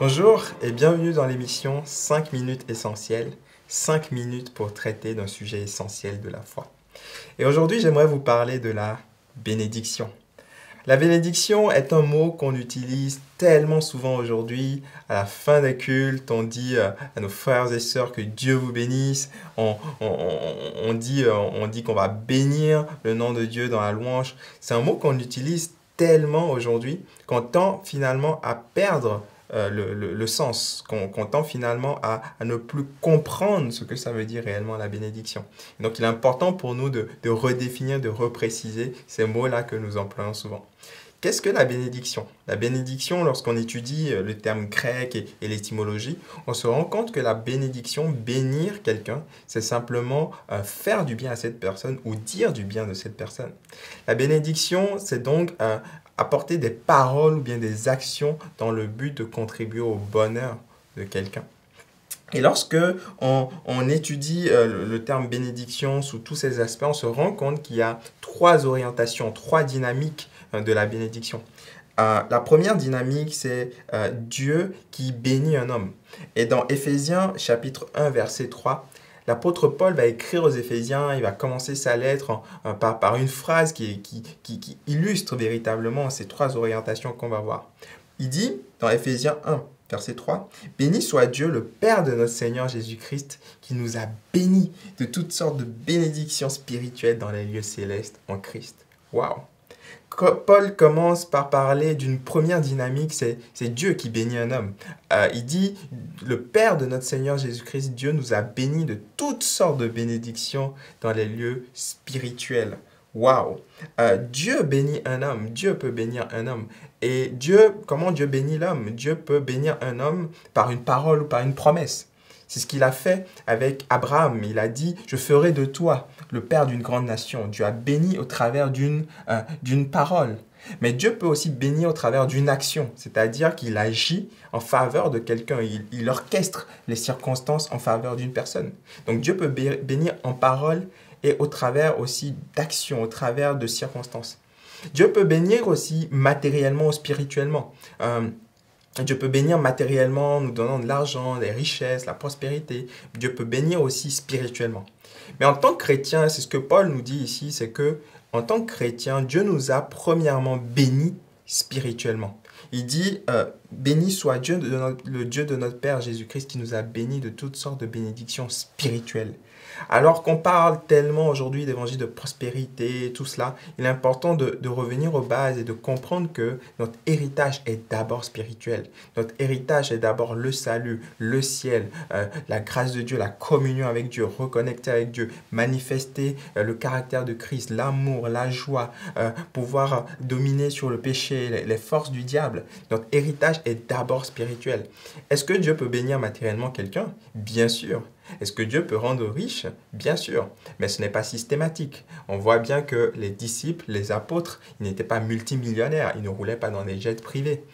Bonjour et bienvenue dans l'émission 5 minutes essentielles, 5 minutes pour traiter d'un sujet essentiel de la foi. Et aujourd'hui, j'aimerais vous parler de la bénédiction. La bénédiction est un mot qu'on utilise tellement souvent aujourd'hui. À la fin des cultes, on dit à nos frères et sœurs que Dieu vous bénisse. On dit qu'on va bénir le nom de Dieu dans la louange. C'est un mot qu'on utilise tellement aujourd'hui qu'on tend finalement à perdre le sens, qu'on tend finalement à ne plus comprendre ce que ça veut dire réellement la bénédiction. Donc il est important pour nous de redéfinir, de repréciser ces mots-là que nous employons souvent. Qu'est-ce que la bénédiction? La bénédiction, lorsqu'on étudie le terme grec et l'étymologie, on se rend compte que la bénédiction, bénir quelqu'un, c'est simplement faire du bien à cette personne ou dire du bien de cette personne. La bénédiction, c'est donc apporter des paroles ou bien des actions dans le but de contribuer au bonheur de quelqu'un. Et lorsque on étudie le terme bénédiction sous tous ses aspects, on se rend compte qu'il y a trois orientations, trois dynamiques de la bénédiction. La première dynamique, c'est Dieu qui bénit un homme. Et dans Éphésiens chapitre 1, verset 3, l'apôtre Paul va écrire aux Éphésiens, il va commencer sa lettre par une phrase qui illustre véritablement ces trois orientations qu'on va voir. Il dit dans Éphésiens 1, verset 3, « Béni soit Dieu, le Père de notre Seigneur Jésus-Christ, qui nous a bénis de toutes sortes de bénédictions spirituelles dans les lieux célestes en Christ. » Waouh! Paul commence par parler d'une première dynamique, c'est Dieu qui bénit un homme. Il dit, le Père de notre Seigneur Jésus-Christ, Dieu nous a bénis de toutes sortes de bénédictions dans les lieux spirituels. Waouh! Dieu bénit un homme, Dieu peut bénir un homme. Et Dieu, comment Dieu bénit l'homme? Dieu peut bénir un homme par une parole ou par une promesse. C'est ce qu'il a fait avec Abraham. Il a dit, je ferai de toi le père d'une grande nation. Dieu a béni au travers d'une parole. Mais Dieu peut aussi bénir au travers d'une action, c'est-à-dire qu'il agit en faveur de quelqu'un. Il orchestre les circonstances en faveur d'une personne. Donc Dieu peut bénir en parole et au travers aussi d'actions, au travers de circonstances. Dieu peut bénir aussi matériellement ou spirituellement. Dieu peut bénir matériellement, nous donnant de l'argent, des richesses, la prospérité. Dieu peut bénir aussi spirituellement. Mais en tant que chrétien, c'est ce que Paul nous dit ici, c'est que en tant que chrétien, Dieu nous a premièrement bénis spirituellement. Il dit, béni soit Dieu, le Dieu de notre Père Jésus-Christ qui nous a bénis de toutes sortes de bénédictions spirituelles. Alors qu'on parle tellement aujourd'hui d'évangile de prospérité, tout cela, il est important de revenir aux bases et de comprendre que notre héritage est d'abord spirituel. Notre héritage est d'abord le salut, le ciel, la grâce de Dieu, la communion avec Dieu, reconnecter avec Dieu, manifester le caractère de Christ, l'amour, la joie, pouvoir dominer sur le péché, les forces du diable. Notre héritage est d'abord spirituel. Est-ce que Dieu peut bénir matériellement quelqu'un? Bien sûr. Est-ce que Dieu peut rendre riche? Bien sûr, mais ce n'est pas systématique. On voit bien que les disciples, les apôtres, ils n'étaient pas multimillionnaires, ils ne roulaient pas dans des jets privés.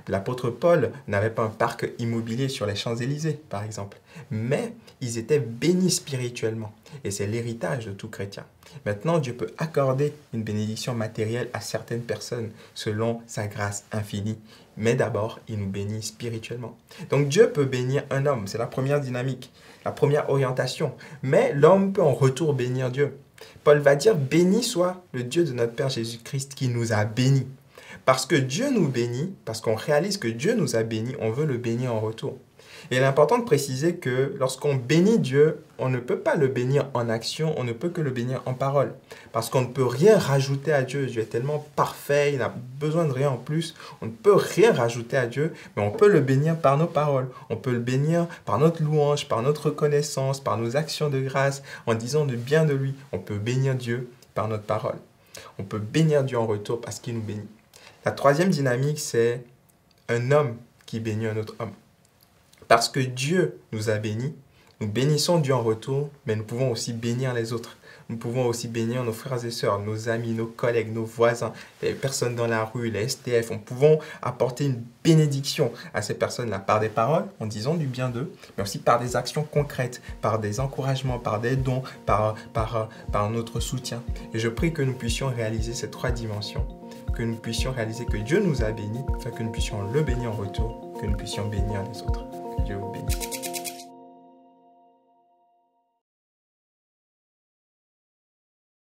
L'apôtre Paul n'avait pas un parc immobilier sur les Champs-Élysées, par exemple. Mais ils étaient bénis spirituellement. Et c'est l'héritage de tout chrétien. Maintenant, Dieu peut accorder une bénédiction matérielle à certaines personnes selon sa grâce infinie. Mais d'abord, il nous bénit spirituellement. Donc Dieu peut bénir un homme, c'est la première dynamique, la première orientation. Mais l'homme peut en retour bénir Dieu. Paul va dire, béni soit le Dieu de notre Père Jésus-Christ qui nous a bénis. Parce que Dieu nous bénit, parce qu'on réalise que Dieu nous a bénis, on veut le bénir en retour. Et il est important de préciser que lorsqu'on bénit Dieu, on ne peut pas le bénir en action, on ne peut que le bénir en parole. Parce qu'on ne peut rien rajouter à Dieu. Dieu est tellement parfait, il n'a besoin de rien en plus. On ne peut rien rajouter à Dieu, mais on peut le bénir par nos paroles. On peut le bénir par notre louange, par notre reconnaissance, par nos actions de grâce, en disant du bien de lui. On peut bénir Dieu par notre parole. On peut bénir Dieu en retour parce qu'il nous bénit. La troisième dynamique, c'est un homme qui bénit un autre homme. Parce que Dieu nous a bénis, nous bénissons Dieu en retour, mais nous pouvons aussi bénir les autres. Nous pouvons aussi bénir nos frères et sœurs, nos amis, nos collègues, nos voisins, les personnes dans la rue, les STF. Nous pouvons apporter une bénédiction à ces personnes-là par des paroles, en disant du bien d'eux, mais aussi par des actions concrètes, par des encouragements, par des dons, par notre soutien. Et je prie que nous puissions réaliser ces trois dimensions, que nous puissions réaliser que Dieu nous a bénis, afin que nous puissions le bénir en retour. que nous puissions bénir les autres. Que Dieu vous bénisse.